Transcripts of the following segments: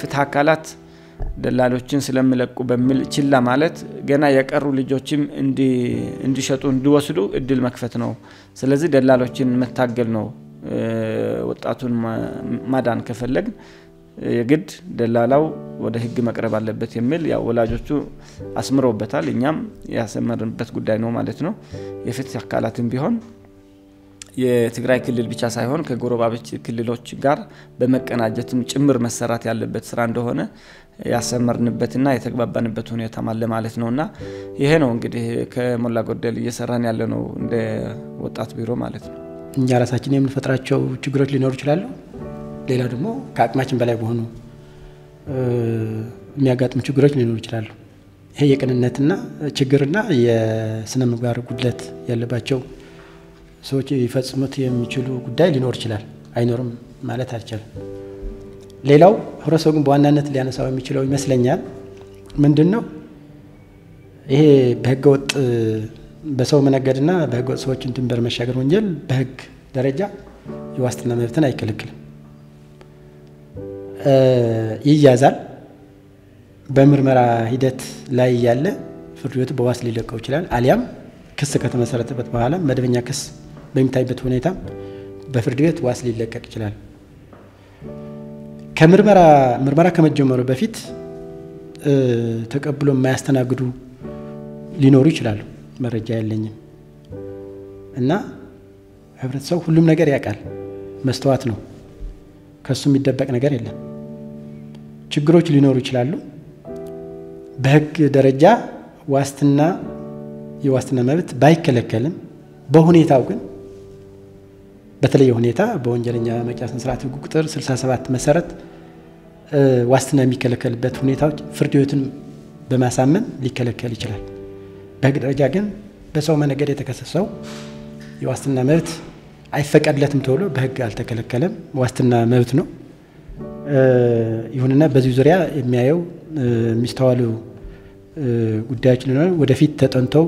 የፍትህ አካላት ደላሎችን ስለሚለቁ በሚል ችላ ማለት ገና የቀሩ ልጆችም እንዲሸጡ እንዲወስዱ እድል መክፈት ነው ስለዚህ ደላሎችን መታገል ነው ወጣቱን ማዳን ከፈለግ የግድ ደላላው ወደ ህግ መቅረብ አለበት የሚል ያው ወላጆቹ አስምሮበታል እኛም ያሰመርንበት ጉዳይ ነው ማለት ነው የፍትህ አካላትም ቢሆን የትግራይ ክልል ብቻ ሳይሆን ከጎረባቦች ክልሎች ጋር በመቀናጀትም ጭምር መሰራት ያለበት ስራ እንደሆነ ያሰመርንበትና የተግባባንበት ሁኔታ ማለት ነውና ይሄ ነው እንግዲህ ከሞላ ጎደል እየሰራን ያለ ነው እንደ ወጣት ቢሮ ማለት ነው እኛ ራሳችን የምንፈጥራቸው ችግሮች ሊኖሩ ይችላሉ ሌላ ደግሞ ከአቅማችን በላይ በሆኑ የሚያጋጥሙ ችግሮች ሊኖሩ ይችላሉ ይሄ የቅንነትና ችግርና የስነ ምግባር ጉድለት ያለባቸው ሰዎች ይፈጽሙት የሚችሉ ጉዳይ ሊኖር ይችላል አይኖርም ማለት አይቻልም ሌላው ህብረተሰቡ በዋናነት ሊያነሳው የሚችለው ይመስለኛል ምንድነው ይሄ በህገወጥ በሰው መነገድና በህገወጥ ሰዎችን ድንበር መሻገር ወንጀል በህግ ደረጃ የዋስትና መብትን አይከለክልም ይያዛል በምርመራ ሂደት ላይ ያለ ፍርድ ቤቱ በዋስ ሊለቀው ይችላል አሊያም ክስ ከተመሰረተበት በኋላ መደበኛ ክስ በሚታይበት ሁኔታ በፍርድ ቤት ዋስ ሊለቀቅ ይችላል ከምርመራ ከመጀመሩ በፊት ተቀብሎ የማያስተናግዱ ሊኖሩ ይችላሉ መረጃ ያለኝም እና ህብረተሰቡ ሁሉም ነገር ያውቃል መስተዋት ነው ከሱ የሚደበቅ ነገር የለም ችግሮች ሊኖሩ ይችላሉ በህግ ደረጃ ዋስትና የዋስትና መብት ባይከለከልም በሁኔታው ግን በተለየ ሁኔታ በወንጀለኛ መቅጫ ስነ ስርዓት ህግ ቁጥር 67 መሰረት ዋስትና የሚከለከልበት ሁኔታዎች ፍርድ ቤቱን በማሳመን ሊከለከል ይችላል በህግ ደረጃ ግን በሰው መነገድ የተከሰሰው የዋስትና መብት አይፈቀድለትም ተብሎ በህግ አልተከለከለም ዋስትና መብት ነው ይሁንና በዚህ ዙሪያ የሚያየው ሚስተዋሉ ጉዳዮች ነው ወደፊት ተጠንተው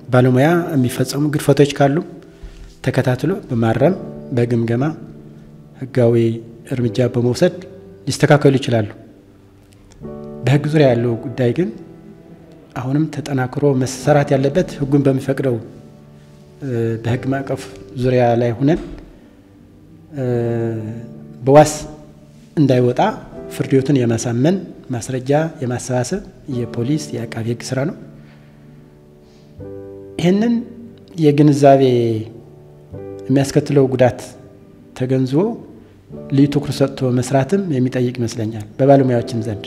በባለሙያ የሚፈጸሙ ግድፈቶች ካሉ ተከታትሎ በማረም በግምገማ ህጋዊ እርምጃ በመውሰድ ሊስተካከሉ ይችላሉ በህግ ዙሪያ ያለው ጉዳይ ግን አሁንም ተጠናክሮ መሰራት ያለበት ህጉን በሚፈቅደው በህግ ማዕቀፍ ዙሪያ ላይ ሆነን በዋስ እንዳይወጣ ፍርድ ቤቱን የማሳመን ማስረጃ የማሰባሰብ የፖሊስ የአቃቤ ህግ ስራ ነው ይሄንን የግንዛቤ የሚያስከትለው ጉዳት ተገንዝቦ ልዩ ትኩረት ሰጥቶ መስራትም የሚጠይቅ ይመስለኛል በባለሙያዎችም ዘንድ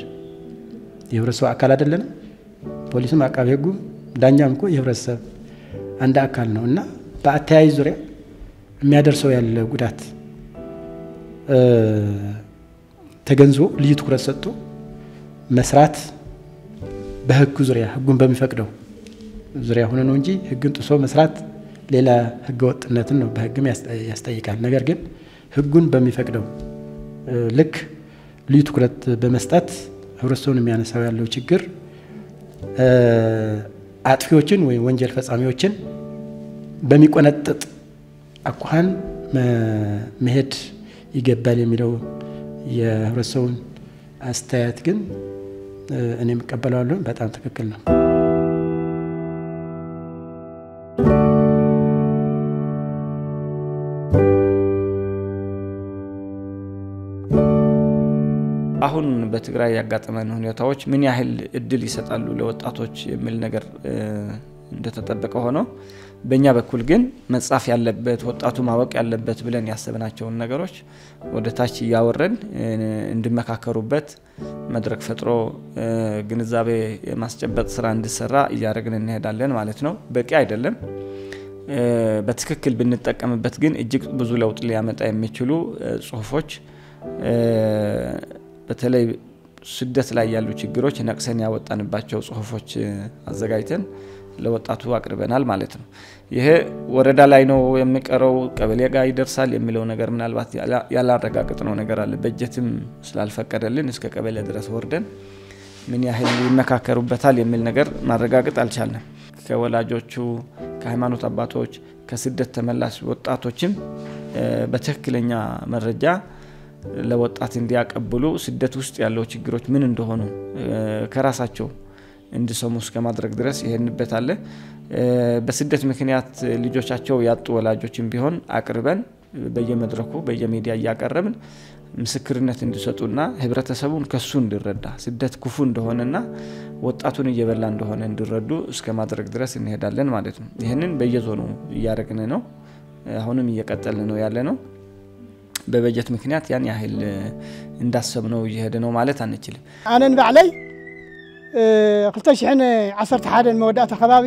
የህብረተሰቡ አካል አይደለም ፖሊስም አቃቤ ህጉ ዳኛም እኮ የህብረተሰብ አንድ አካል ነውና በአተያይ ዙሪያ የሚያደርሰው ያለ ጉዳት ተገንዝቦ ልዩ ትኩረት ሰጥቶ መስራት በህግ ዙሪያ ህጉን በሚፈቅደው ዙሪያ ሆነ ነው እንጂ ህግን ጥሶ መስራት ሌላ ህገ ወጥነትን ነው በህግም ያስጠይቃል ነገር ግን ህጉን በሚፈቅደው ልክ ልዩ ትኩረት በመስጠት ህብረተሰቡን የሚያነሳው ያለው ችግር አጥፊዎችን ወይ ወንጀል ፈጻሚዎችን በሚቆነጥጥ አኳኋን መሄድ ይገባል የሚለው የህብረተሰቡን አስተያየት ግን እኔ መቀበላለሁ በጣም ትክክል ነው አሁን በትግራይ ያጋጠመን ሁኔታዎች ምን ያህል እድል ይሰጣሉ ለወጣቶች የሚል ነገር እንደተጠበቀ ሆኖ በእኛ በኩል ግን መጻፍ ያለበት ወጣቱ ማወቅ ያለበት ብለን ያሰብናቸውን ነገሮች ወደ ታች ያወረን እንድመካከሩበት መድረክ ፈጥሮ ግንዛቤ የማስጨበጥ ስራ እንዲሰራ እያደረግን እንሄዳለን ማለት ነው በቂ አይደለም በትክክል ብንጠቀምበት ግን እጅግ ብዙ ለውጥ ሊያመጣ የሚችሉ ጽሁፎች በተለይ ስደት ላይ ያሉ ችግሮች ነቅሰን ያወጣንባቸው ጽሁፎች አዘጋጅተን ለወጣቱ አቅርበናል ማለት ነው ይሄ ወረዳ ላይ ነው የሚቀረው ቀበሌ ጋር ይደርሳል የሚለው ነገር ምናልባት ያላረጋግጥነው ነገር አለ በጀትም ስላልፈቀደልን እስከ ቀበሌ ድረስ ወርደን ምን ያህል ይመካከሩበታል የሚል ነገር ማረጋግጥ አልቻልንም ከወላጆቹ ከሃይማኖት አባቶች ከስደት ተመላሽ ወጣቶችም በትክክለኛ መረጃ ለወጣት እንዲያቀብሉ ስደት ውስጥ ያለው ችግሮች ምን እንደሆኑ ከራሳቸው እንዲሰሙ እስከማድረግ ድረስ ይሄንበት አለ በስደት ምክንያት ልጆቻቸው ያጡ ወላጆችን ቢሆን አቅርበን በየመድረኩ በየሚዲያ ያቀርበን ምስክርነት እንዲሰጡና ህብረተሰቡን ከሱ እንዲረዳ ስደት ክፉ እንደሆነና ወጣቱን እየበላ እንደሆነ እንዲረዱ እስከማድረግ ድረስ እንሄዳለን ማለት ነው ይሄንን በየዞኑ ያደረግነ ነው አሁንም እየቀጠልን ነው ያለ ነው በበጀት ምክንያት ያን ያህል እንዳሰብነው እየሄደ ነው ማለት አንችልም አነን ባዕላይ 2011 መወዳእታ ከባቢ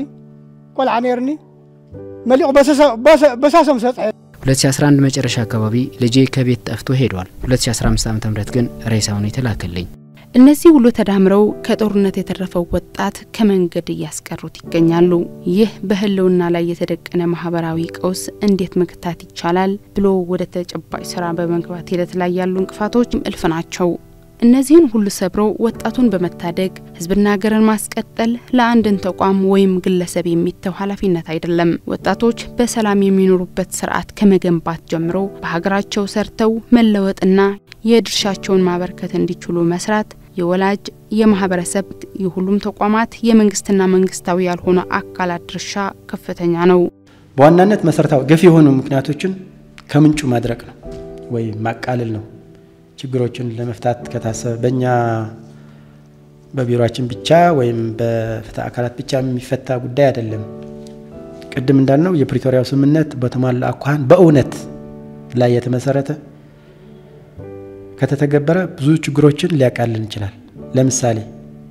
ቆልዓ ነርኒ መልቁ በሳሶም ሰጽ 2011 መጨረሻ አካባቢ ልጄ ከቤት ጠፍቶ ሄዷል 2015 ዓ.ም ግን ሬሳውን የተላከልኝ እነዚህ ሁሉ ተዳምረው ከጦርነት የተረፈው ወጣት ከመንገድ ያስቀሩት ይገኛሉ ይህ በህልውና ላይ የተደቀነ ማህበራዊ ቀውስ እንዴት መክታት ይቻላል ብሎ ወደ ተጨባጭ ስራ በመግባት ሂደት ላይ ያሉ እንቅፋቶች እልፍ ናቸው እነዚህን ሁሉ ሰብረው ወጣቱን በመታደግ ህዝብና ሀገርን ማስቀጠል ለአንድን ተቋም ወይም ግለሰብ የሚተው ኃላፊነት አይደለም ወጣቶች በሰላም የሚኖሩበት ስርዓት ከመገንባት ጀምሮ በሀገራቸው ሰርተው መለወጥና የድርሻቸውን ማበርከት እንዲችሉ መስራት የወላጅ የማህበረሰብ የሁሉም ተቋማት የመንግስትና መንግስታዊ ያልሆነ አካላት ድርሻ ከፍተኛ ነው በዋናነት መሰረታዊ ገፊ የሆኑ ምክንያቶችን ከምንጩ ማድረቅ ነው ወይ ማቃለል ነው ችግሮችን ለመፍታት ከታሰበ በእኛ በቢሮአችን ብቻ ወይም በፍትህ አካላት ብቻ የሚፈታ ጉዳይ አይደለም ቅድም እንዳልነው የፕሪቶሪያው ስምምነት በተሟላ አኳኋን በእውነት ላይ የተመሰረተ ከተተገበረ ብዙ ችግሮችን ሊያቃልል ይችላል ለምሳሌ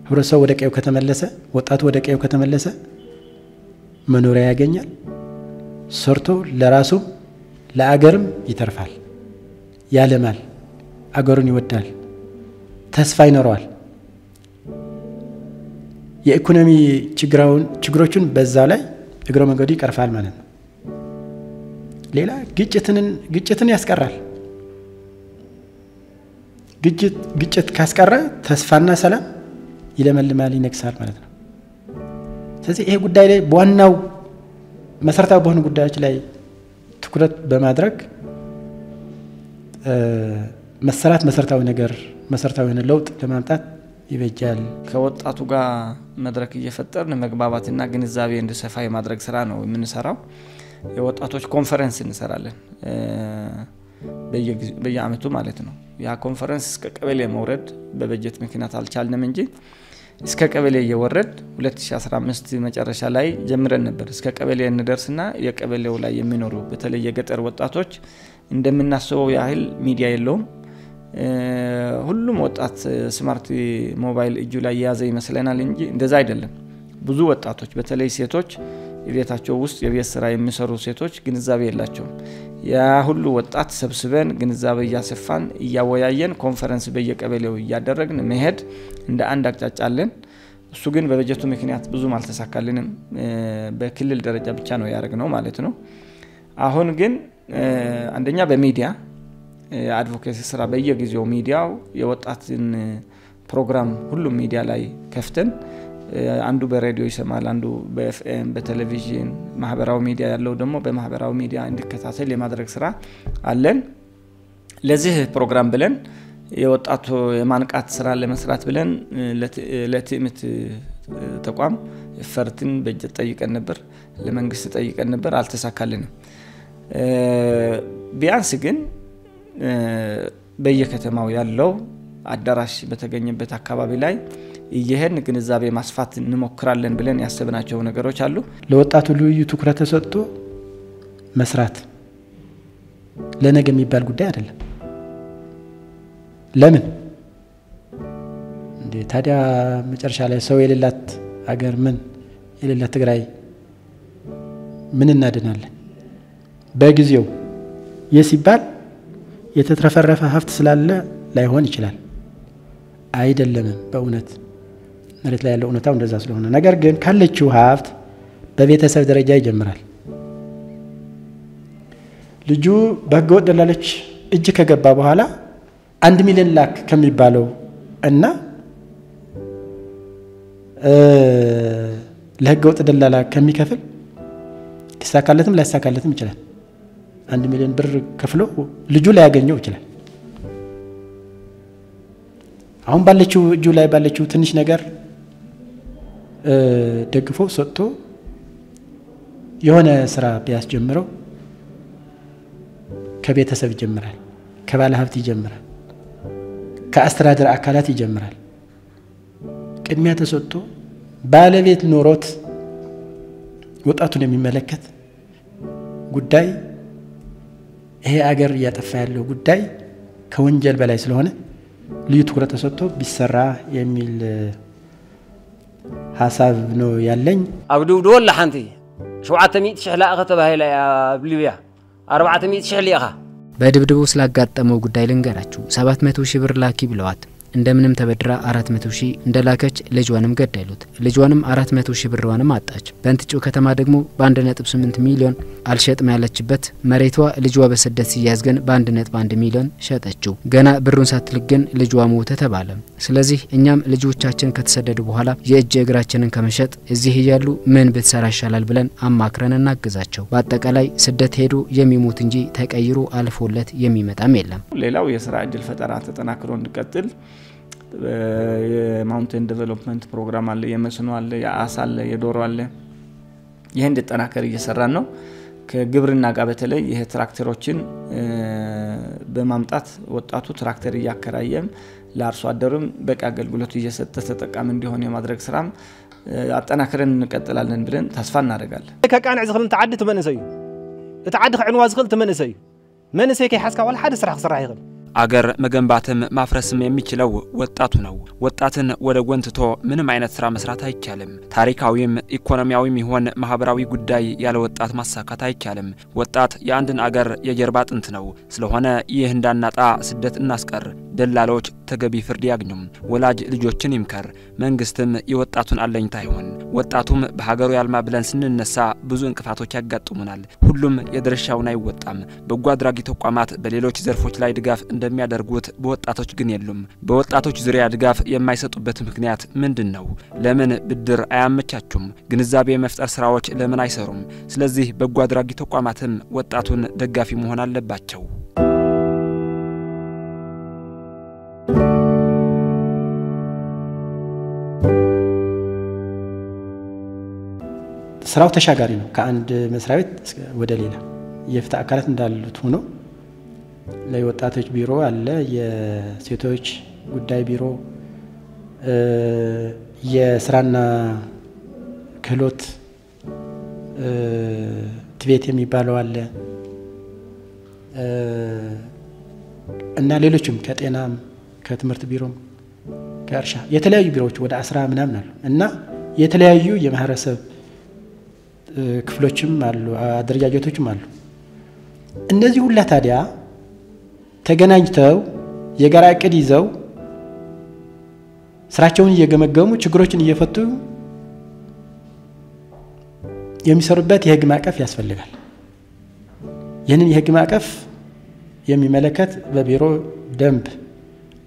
ህብረተሰቡ ወደ ቀየው ከተመለሰ ወጣቱ ወደ ቀየው ከተመለሰ መኖሪያ ያገኛል ሰርቶ ለራሱ ለአገርም ይተርፋል ያለማል አገሩን ይወዳል ተስፋ ይኖራል የኢኮኖሚ ችግሮችን በዛ ላይ እግረ መንገዱ ይቀርፋል ማለት ነው ሌላ ግጭትን ያስቀራል ግጭት ካስቀረ ተስፋና ሰላም ይለመልማል ይነክሳል ማለት ነው ስለዚህ ይሄ ጉዳይ ላይ በዋናው መሰረታዊ በሆኑ ጉዳዮች ላይ ትኩረት በማድረግ መሰረታዊ ለውጥ ለማምጣት ይበጃል ከወጣቱ ጋር መድረክ እየፈጠርን መግባባትና ግንዛቤ እንዲሰፋ የማድረግ ስራ ነው የምንሰራው የወጣቶች ኮንፈረንስ እንሰራለን በየአመቱ ማለት ነው ያ ኮንፈረንስ እስከ ቀበሌ መውረድ በበጀት ምክንያት አልቻልንም እንጂ እስከ ቀበሌ እየወረድ 2015 መጨረሻ ላይ ጀምረን ነበር እስከ ቀበሌ እንደርስና የቀበሌው ላይ የሚኖሩ በተለይ የገጠር ወጣቶች እንደምናስበው ያህል ሚዲያ የለውም ሁሉም ወጣት ስማርት ሞባይል እጁ ላይ ያዘ ይመስለናል እንጂ እንደዛ አይደለም ብዙ ወጣቶች በተለይ ሴቶች የቤታቸው ውስጥ የቤት ስራ የሚሰሩ ሴቶች ግንዛቤ የላቸውም ያ ሁሉ ወጣት ሰብስበን ግንዛቤ ያሰፋን ያወያየን ኮንፈረንስ በየቀበሌው ያደረግን መሄድ እንደ አንድ አቅጣጫለን እሱ ግን በበጀቱ ምክንያት ብዙም አልተሳካልንም በክልል ደረጃ ብቻ ነው ያደረግነው ማለት ነው አሁን ግን አንደኛ በሚዲያ አድቮኬሲ ስራ በየጊዜው ሚዲያው የወጣትን ፕሮግራም ሁሉ ሚዲያ ላይ ከፍተን አንዱ በሬዲዮ ይሰማል አንዱ በኤፍኤም በቴሌቪዥን ማህበራዊ ሚዲያ ያለው ደግሞ በማህበራዊ ሚዲያ እንዲከታተል የማድረግ ስራ አለን ለዚህ ፕሮግራም ብለን የወጣቱ የማንቃት ስራ ለመስራት ብለን ለትምት ተቋም ፈርትን በጀት ጠይቀን ነበር ለመንግስት ጠይቀን ነበር አልተሳካልንም ቢያንስ ግን በየከተማው ያለው አዳራሽ በተገኘበት አካባቢ ላይ ይሄን ግንዛቤ ማስፋት እንሞክራለን ብለን ያሰብናቸው ነገሮች አሉ ለወጣቱ ልዩ ትኩረት ተሰጥቶ መስራት ለነገ የሚባል ጉዳይ አይደለም ለምን እንዴ ታዲያ መጨረሻ ላይ ሰው የሌላት አገር ምን የሌላት ትግራይ ምን እናድናለን በጊዜው የሲባል የተትረፈረፈ ሀብት ስላለ ላይሆን ይችላል አይደለም በእውነት መሬት ላይ ያለው እውነታው እንደዛ ስለሆነ ነገር ግን ካለችው ሀብት በቤተሰብ ደረጃ ይጀምራል ልጁ በህገወጥ ደላሎች እጅ ከገባ በኋላ 1 ሚሊዮን ላክ ከሚባለው እና ለህገወጥ ደላላ ከሚከፍል ሊሳካለትም ላይሳካለትም ይችላል 1 ሚሊዮን ብር ከፍሎ ልጁ ላይ ያገኘው ይችላል። አሁን ባለችው እጁ ላይ ባለችው ትንሽ ነገር ደግፎ ሰጥቶ የሆነ ስራ ቢያስጀምረው ከቤተሰብ ይጀምራል፣ ከባለ ሀብት ይጀምራል፣ ከአስተዳደር አካላት ይጀምራል። ቅድሚያ ተሰጥቶ ባለቤት ኖሮት ወጣቱን የሚመለከት ጉዳይ ይሄ አገር ያጠፋ ያለው ጉዳይ ከወንጀል በላይ ስለሆነ ልዩ ትኩረት ተሰጥቶ ቢሰራ የሚል ሐሳብ ነው ያለኝ። አብዱዱ ወላ ሓንቲ 700,000 ላእኸ ተባሂላ ብሊብያ 400,000 ሊእኻ በድብድቡ ስላጋጠመው ጉዳይ ልንገራችሁ። 700,000 ብር ላኪ ብለዋት እንደምንም ተበድራ 400,000 እንደላከች ልጇንም ገደሉት። ልጇንም 400,000 ብርዋንም አጣች። በእንትጩ ከተማ ደግሞ በ1.8 ሚሊዮን አልሸጥም ያለችበት መሬቷ ልጇ በስደት ሲያዝ ግን በ1.1 ሚሊዮን ሸጠችው። ገና ብሩን ሳትልግን ልጇ ሞተ ተባለ። ስለዚህ እኛም ልጆቻችን ከተሰደዱ በኋላ የእጅ እግራችንን ከመሸጥ እዚህ ያሉ ምን ብትሰራ ይሻላል ብለን አማክረን እናግዛቸው። በአጠቃላይ ስደት ሄዱ የሚሞት እንጂ ተቀይሮ አልፎለት የሚመጣም የለም። ሌላው የሥራ እድል ፈጠራ ተጠናክሮ እንዲቀጥል የማውንቴን ዴቨሎፕመንት ፕሮግራም አለ፣ የመስኖ አለ፣ የአሳ አለ፣ የዶሮ አለ። ይሄን እንዲጠናከር እየሰራን ነው። ከግብርና ጋር በተለይ ይሄ ትራክተሮችን በማምጣት ወጣቱ ትራክተር እያከራየም ለአርሶ አደሩም በቃ አገልግሎት እየሰጠ ተጠቃሚ እንዲሆን የማድረግ ስራም አጠናክረን እንቀጥላለን ብለን ተስፋ እናደርጋለን። ከቃንዕ ዝኽል ተዓዲ ተመንሰዩ ተዓዲ ከዕንዋ ዝኽል ተመንሰዩ መንሰይ ከይሓስካ ወላ ሓደ ስራሕ ክስራሕ ይኽእል አገር መገንባትም ማፍረስም የሚችለው ወጣቱ ነው። ወጣትን ወደ ጎንትቶ ምንም አይነት ስራ መስራት አይቻልም። ታሪካዊም ኢኮኖሚያዊም ይሆን ማህበራዊ ጉዳይ ያለ ወጣት ማሳካት አይቻልም። ወጣት የአንድን አገር የጀርባ አጥንት ነው። ስለሆነ ይህ እንዳናጣ ስደት እናስቀር። ደላሎች ተገቢ ፍርድ ያግኙም። ወላጅ ልጆችን ይምከር። መንግስትም የወጣቱን አለኝታ ይሆን። ወጣቱም በሀገሩ ያልማ ብለን ስንነሳ ብዙ እንቅፋቶች ያጋጥሙናል። ሁሉም የድርሻውን አይወጣም። በጎ አድራጊ ተቋማት በሌሎች ዘርፎች ላይ ድጋፍ እንደሚያደርጉት በወጣቶች ግን የሉም። በወጣቶች ዙሪያ ድጋፍ የማይሰጡበት ምክንያት ምንድነው? ለምን ብድር አያመቻቹም? ግንዛቤ መፍጠር ስራዎች ለምን አይሰሩም? ስለዚህ በጎ አድራጊ ተቋማትም ወጣቱን ደጋፊ መሆን አለባቸው። ስራው ተሻጋሪ ነው። ከአንድ መስሪያ ቤት ወደ ሌላ የፍትህ አካላት እንዳሉት ሆኖ ለወጣቶች ቢሮ አለ፣ የሴቶች ጉዳይ ቢሮ፣ የስራና ክህሎት ትቤት የሚባለው አለ እና ሌሎችም ከጤናም ከትምህርት ቢሮም ከእርሻ የተለያዩ ቢሮዎች ወደ 10 ምናምን አሉ እና የተለያዩ የማህበረሰብ ክፍሎችም አሉ፣ አደረጃጀቶችም አሉ። እነዚህ ሁላ ታዲያ ተገናኝተው የጋራ እቅድ ይዘው ስራቸውን እየገመገሙ ችግሮችን እየፈቱ የሚሰሩበት የህግ ማዕቀፍ ያስፈልጋል። ይህንን የህግ ማዕቀፍ የሚመለከት በቢሮ ደንብ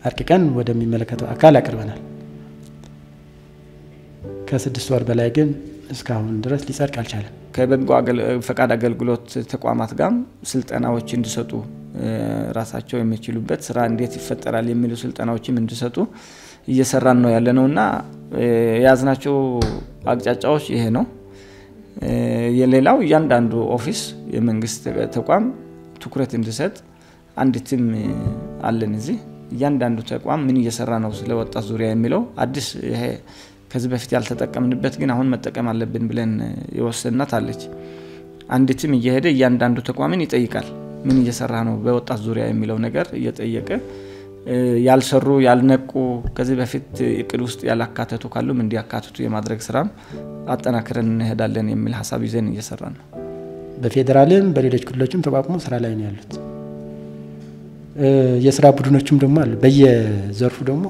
አርቅቀን ወደሚመለከተው አካል አቅርበናል። ከ6 ወር በላይ ግን እስካሁን ድረስ ሊጸድቅ አልቻለም። ከበጎ ፈቃድ አገልግሎት ተቋማት ጋር ስልጠናዎች እንዲሰጡ ራሳቸው የሚችሉበት ስራ እንዴት ይፈጠራል የሚሉ ስልጠናዎችም እንዲሰጡ እየሰራን ነው ያለነውና ያዝናቸው አቅጣጫዎች ይሄ ነው። የሌላው ያንዳንዱ ኦፊስ የመንግስት ተቋም ትኩረት እንዲሰጥ አንዲትም አለን። እዚህ ያንዳንዱ ተቋም ምን እየሰራ ነው ስለወጣት ዙሪያ የሚለው አዲስ ይሄ ከዚህ በፊት ያልተጠቀምንበት ግን አሁን መጠቀም አለብን ብለን የወሰናት አለች። አንዲትም እየሄደ ያንዳንዱ ተቋምን ይጠይቃል። ምን እየሰራ ነው በወጣት ዙሪያ የሚለው ነገር እየጠየቀ ያልሰሩ ያልነቁ ከዚህ በፊት እቅድ ውስጥ ያላካተቱ ካሉም እንዲያካትቱ የማድረግ ስራም አጠናክረን እንሄዳለን የሚል ሐሳብ ይዘን እየሰራን ነው። በፌደራልም በሌሎች ክልሎችም ተቋቁሞ ስራ ላይ ነው ያሉት። የስራ ቡድኖችም ደግሞ አሉ በየዘርፉ ደግሞ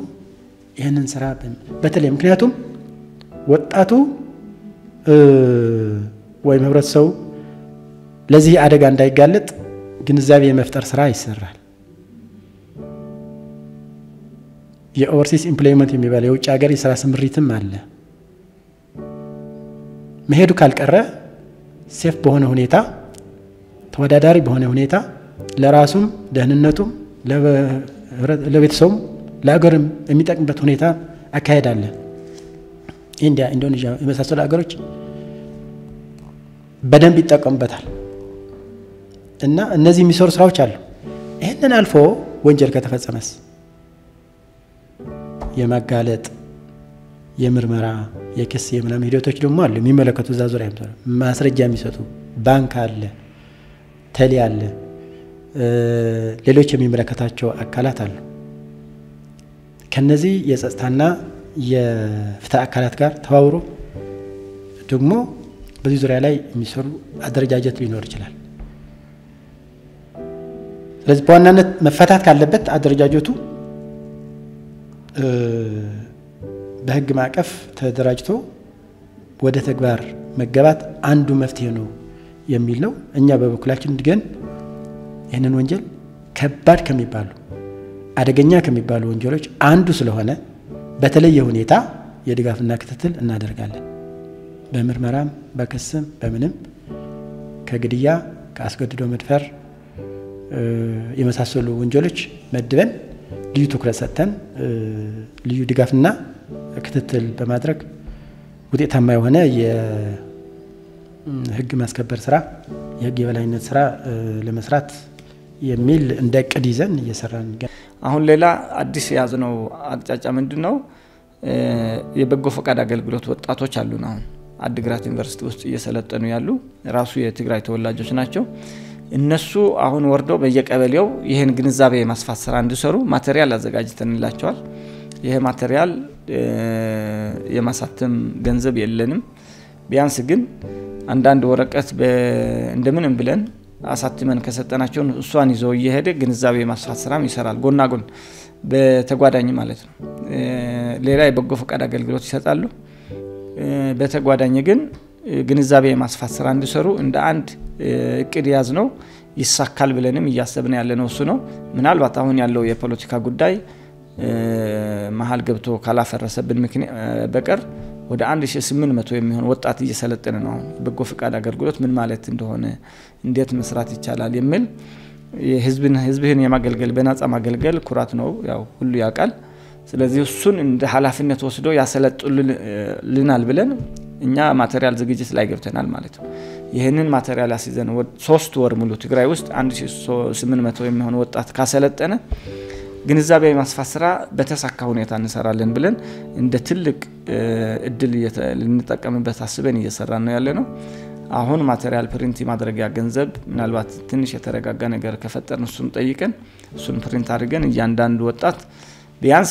ይሄንን ስራ በተለይ ምክንያቱም ወጣቱ ወይ ህብረተሰቡ ለዚህ አደጋ እንዳይጋለጥ ግንዛቤ የመፍጠር ስራ ይሰራል። የኦቨርሲስ ኢምፕሎይመንት የሚባለው የውጭ ሀገር የስራ ስምሪትም አለ። መሄዱ ካልቀረ ሴፍ በሆነ ሁኔታ ተወዳዳሪ በሆነ ሁኔታ ለራሱም ደህንነቱም ለቤተሰቡም ለአገርም የሚጠቅምበት ሁኔታ አካሄዳለ ኢንዲያ ኢንዶኔዥያ የመሳሰሉ አገሮች በደንብ ይጠቀሙበታል እና እነዚህ የሚሰሩ ስራዎች አሉ ይሄንን አልፎ ወንጀል ከተፈጸመስ የማጋለጥ የምርመራ የክስ የምናም ሂደቶች ደግሞ አሉ የሚመለከቱ እዛ ዙሪያ ማስረጃ የሚሰጡ ባንክ አለ ተሊ አለ ሌሎች የሚመለከታቸው አካላት አሉ ከነዚህ የጸጥታና የፍትህ አካላት ጋር ተባብሮ ደግሞ በዚህ ዙሪያ ላይ የሚሰሩ አደረጃጀት ሊኖር ይችላል ስለዚህ በዋናነት መፈታት ካለበት አደረጃጀቱ በህግ ማዕቀፍ ተደራጅቶ ወደ ተግባር መገባት አንዱ መፍትሄ ነው የሚል ነው እኛ በበኩላችን ግን ይህንን ወንጀል ከባድ ከሚባሉ አደገኛ ከሚባሉ ወንጀሎች አንዱ ስለሆነ በተለየ ሁኔታ የድጋፍና ክትትል እናደርጋለን በምርመራም በክስም በምንም ከግድያ ከአስገድዶ መድፈር የመሳሰሉ ወንጀሎች መድበን ልዩ ትኩረት ሰጥተን ልዩ ድጋፍና ክትትል በማድረግ ውጤታማ የሆነ የህግ ማስከበር ስራ የህግ የበላይነት ስራ ለመስራት የሚል እንደ ቅድ ይዘን እየሰራን አሁን ሌላ አዲስ ያዝነው አቅጣጫ ምንድነው የበጎ ፈቃድ አገልግሎት ወጣቶች አሉና አሁን አድግራት ዩኒቨርሲቲ ውስጥ እየሰለጠኑ ያሉ ራሱ የትግራይ ተወላጆች ናቸው እነሱ አሁን ወርዶ በየቀበሌው ይሄን ግንዛቤ ማስፋት ስራ እንዲሰሩ ማቴሪያል አዘጋጅተንላቸዋል ይሄ ማቴሪያል የማሳተም ገንዘብ የለንም ቢያንስ ግን አንዳንድ ወረቀት እንደምንም ብለን አሳትመን ከሰጠናቸው እሷን ይዘው እየሄደ ግንዛቤ ማስፋት ስራም ይሰራል ጎና ጎን በተጓዳኝ ማለት ነው ሌላ የበጎ ፈቃድ አገልግሎት ይሰጣሉ በተጓዳኝ ግን ግንዛቤ ማስፋት ስራ እንዲሰሩ እንደ አንድ እቅድ ያዝ ነው ይሳካል ብለንም እያሰብን ያለነው እሱ ነው ምናልባት አሁን ያለው የፖለቲካ ጉዳይ መሃል ገብቶ ካላፈረሰብን ምክንያት በቀር ወደ 1800 የሚሆን ወጣት እየሰለጠነ ነው በጎ ፈቃድ አገልግሎት ምን ማለት እንደሆነ እንዴት መስራት ይቻላል የሚል ህዝብን የማገልገል በናጻ ማገልገል ኩራት ነው ያው ሁሉ ያቃል ስለዚህ እሱን እንደ ኃላፊነት ወስዶ ያሰለጥሉልናል ብለን እኛ ማቴሪያል ዝግጅት ላይ ገብተናል ማለት ነው ይሄንን ማቴሪያል አስይዘን 3 ወር ሙሉ ትግራይ ውስጥ 1800 የሚሆን ወጣት ካሰለጠነ ግንዛቤ ማስፋት ስራ በተሳካ ሁኔታ እንሰራለን ብለን እንደ ትልቅ እድል ልንጠቀምበት አስበን እየሰራን ነው ያለነው አሁን ማቴሪያል ፕሪንት ማድረጊያ ገንዘብ ምናልባት ትንሽ የተረጋጋ ነገር ከፈጠርን እሱን ጠይቀን እሱን ፕሪንት አድርገን እያንዳንዱ ወጣት ቢያንስ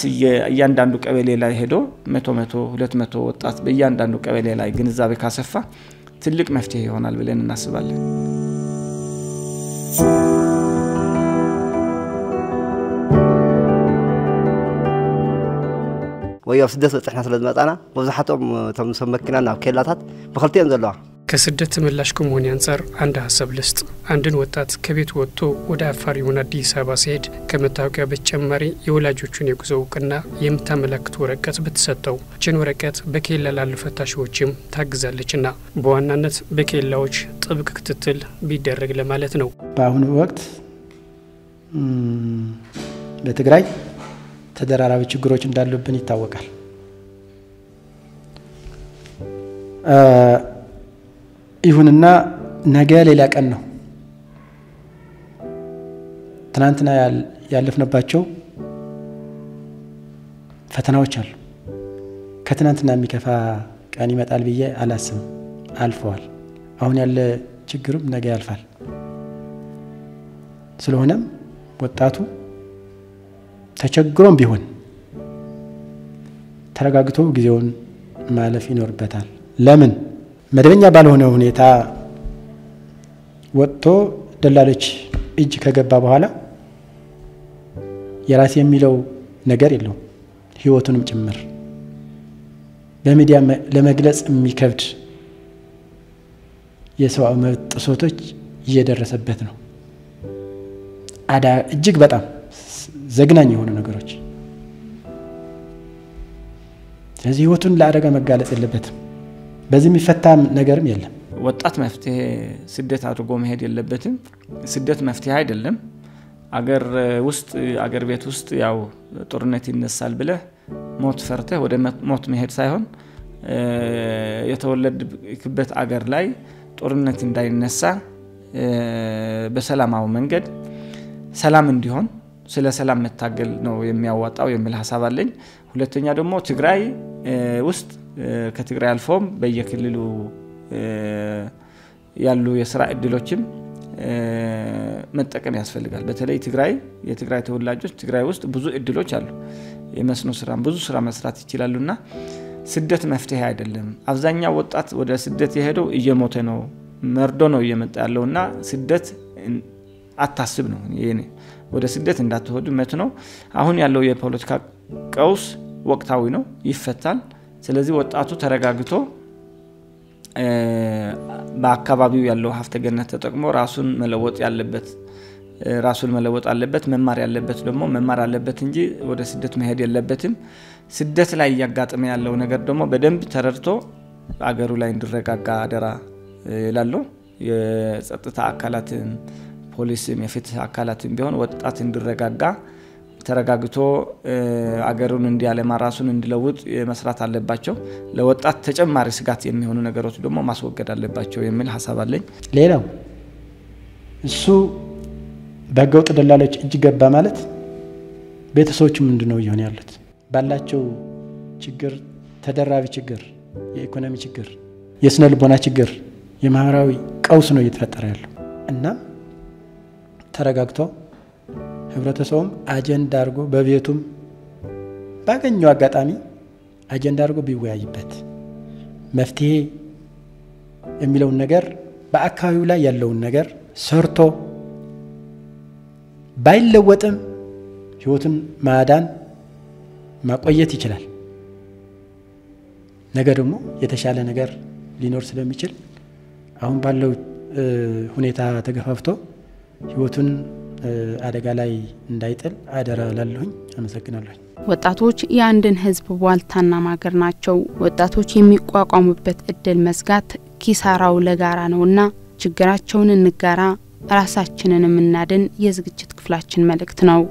እያንዳንዱ ቀበሌ ላይ ሄዶ 100 200 ወጣት በእያንዳንዱ ቀበሌ ላይ ግንዛቤ ካሰፋ ትልቅ መፍትሄ ይሆናል ብለን እናስባለን ወያው ስደት በጽሕና ስለዝመጣና ወብዛሓቶም ተምሰም መኪና ናብ ኬላታት በክልቴን ዘለዋ ከስደት ምላሽ ከመሆን አንፃር አንድ ሐሳብ ልስጥ አንድን ወጣት ከቤት ወጥቶ ወደ አፋር ይሁን አዲስ አበባ ሲሄድ ከመታወቂያ በተጨማሪ የወላጆቹን የጉዞ ዕውቅና የምታመለክት ወረቀት ብትሰጠው ችን ወረቀት በኬላ ላሉ ፈታሾችም ታግዛለችና በዋናነት በኬላዎች ጥብቅ ክትትል ቢደረግ ለማለት ነው በአሁኑ ወቅት በትግራይ ተደራራቢ ችግሮች እንዳሉብን ይታወቃል ይሁንና ነገ ሌላ ቀን ነው ትናንትና ያለፍነባቸው ፈተናዎች አሉ ከትናንትና የሚከፋ ቀን ይመጣል ብዬ አላስብም አልፈዋል አሁን ያለ ችግርም ነገ ያልፋል ስለሆነም ወጣቱ ተቸግሮም ቢሆን ተረጋግቶ ጊዜውን ማለፍ ይኖርበታል ለምን መደበኛ ባልሆነ ሁኔታ ወጥቶ ደላሎች እጅ ከገባ በኋላ የራስ የሚለው ነገር የለው ህይወቱንም ጭምር በሚዲያ ለመግለጽ የሚከብድ የሰው መብት ጥሰቶች እየደረሰበት ነው እጅግ በጣም ዘግናኝ የሆኑ ነገሮች ስለዚህ ህይወቱን ለአደጋ መጋለጽ የለበትም በዚህ የሚፈታ ነገርም የለም ወጣት መፍትሄ ስደት አድርጎ መሄድ የለበትም። ስደት መፍትሄ አይደለም። አገር ውስጥ አገር ቤት ውስጥ ያው ጦርነት ይነሳል ብለ ሞት ፈርተህ ወደ ሞት መሄድ ሳይሆን የተወለድክበት አገር ላይ ጦርነት እንዳይነሳ በሰላማዊ መንገድ ሰላም እንዲሆን ስለ ሰላም መታገል ነው የሚያዋጣው የሚል ሐሳብ አለኝ። ሁለተኛ ደግሞ ትግራይ ውስጥ ከትግራይ አልፎም በየክልሉ ያሉ የሥራ እድሎችም መጠቀም ያስፈልጋል። በተለይ የትግራይ ተወላጆች ትግራይ ውስጥ ብዙ እድሎች አሉ። የመስኖ ስራ ብዙ ስራ መስራት ይችላሉና ስደት መፍትሄ አይደለም። አብዛኛው ወጣት ወደ ስደት የሄደው እየሞተ ነው፣ መርዶ ነው እየመጣ ያለውና ስደት አታስብ ነው የኔ። ወደ ስደት እንዳትሄዱ መት ነው። አሁን ያለው የፖለቲካ ቀውስ ወቅታዊ ነው፣ ይፈታል። ስለዚህ ወጣቱ ተረጋግቶ በአካባቢው ያለው ሀብተ ገነት ተጠቅሞ ራሱን መለወጥ አለበት። መማር ያለበት ደግሞ መማር አለበት እንጂ ወደ ስደት መሄድ የለበትም። ስደት ላይ ያጋጠመ ያለው ነገር ደግሞ በደንብ ተረድቶ አገሩ ላይ እንዲረጋጋ አደራ ይላለው። የጸጥታ አካላትን ፖሊስም የፍትህ አካላትን ቢሆን ወጣት እንዲረጋጋ ተረጋግቶ አገሩን እንዲያለማ ራሱን እንዲለውጥ መስራት አለባቸው። ለወጣት ተጨማሪ ስጋት የሚሆኑ ነገሮች ደግሞ ማስወገድ አለባቸው የሚል ሐሳብ አለኝ። ሌላው እሱ በህገወጥ ደላሎች እጅ ገባ ማለት ቤተሰቦቹ ምንድነው ይሆን ያሉት? ባላቸው ችግር፣ ተደራቢ ችግር፣ የኢኮኖሚ ችግር፣ የስነ ልቦና ችግር፣ የማህበራዊ ቀውስ ነው እየተፈጠረ ያለው እና ተረጋግቶ ህብረተሰቡም አጀንዳ አድርጎ በቤቱም ባገኘው አጋጣሚ አጀንዳ አድርጎ ቢወያይበት መፍትሄ የሚለውን ነገር በአካባቢው ላይ ያለውን ነገር ሰርቶ ባይለወጥም ህይወቱን ማዳን ማቆየት ይችላል። ነገ ደግሞ የተሻለ ነገር ሊኖር ስለሚችል አሁን ባለው ሁኔታ ተገፋፍቶ ህይወቱን አደጋ ላይ እንዳይጥል አደራ ላለሁኝ። አመሰግናለሁ። ወጣቶች የአንድን ህዝብ ዋልታና ማገር ናቸው። ወጣቶች የሚቋቋሙበት እድል መዝጋት ኪሳራው ለጋራ ነውና ችግራቸውን እንጋራ፣ ራሳችንን እናድን የዝግጅት ክፍላችን መልእክት ነው።